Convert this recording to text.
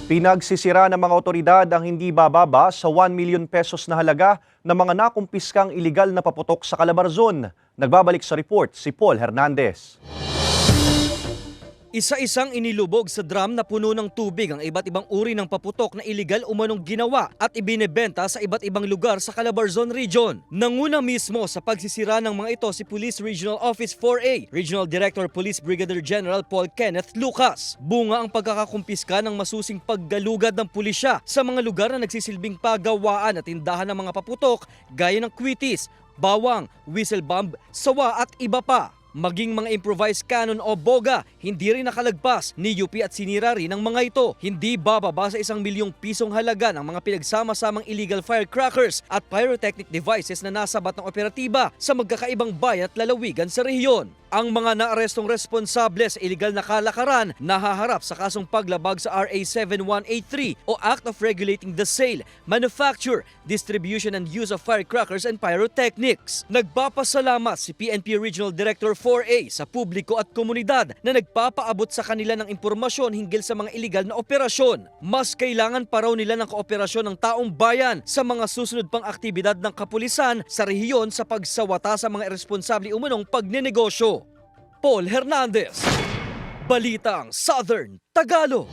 Pinagsisira ng mga otoridad ang hindi bababa sa 1 million pesos na halaga ng mga nakumpiskang iligal na paputok sa Calabarzon. Nagbabalik sa report si Paul Hernandez. Isa-isang inilubog sa drum na puno ng tubig ang iba't ibang uri ng paputok na iligal umanong ginawa at ibinebenta sa iba't ibang lugar sa Calabarzon Region. Nanguna mismo sa pagsisira ng mga ito si Police Regional Office 4A, Regional Director Police Brigadier General Paul Kenneth Lucas. Bunga ang pagkakakumpiska ng masusing paggalugad ng pulisya sa mga lugar na nagsisilbing pagawaan at tindahan ng mga paputok gaya ng kwitis, bawang, whistle bomb, sawa at iba pa. Maging mga improvised cannon o boga, hindi rin nakalagpas ni UP at sinira rin ng mga ito. Hindi bababa sa 1 milyong pisong halaga ng mga pinagsama-samang illegal firecrackers at pyrotechnic devices na nasabat ng operatiba sa magkakaibang bayan at lalawigan sa rehiyon. Ang mga naarestong responsable sa illegal na kalakaran nahaharap sa kasong paglabag sa RA 7183 o Act of Regulating the Sale, Manufacture, Distribution and Use of Firecrackers and Pyrotechnics. Nagpapasalamat si PNP Regional Director 4A sa publiko at komunidad na nagpapaabot sa kanila ng impormasyon hinggil sa mga illegal na operasyon. Mas kailangan pa raw nila ng kooperasyon ng taong bayan sa mga susunod pang aktibidad ng kapulisan sa rehiyon sa pagsawata sa mga irresponsable umunong pagnenegosyo. Paul Hernandez, Balitang Southern Tagalog.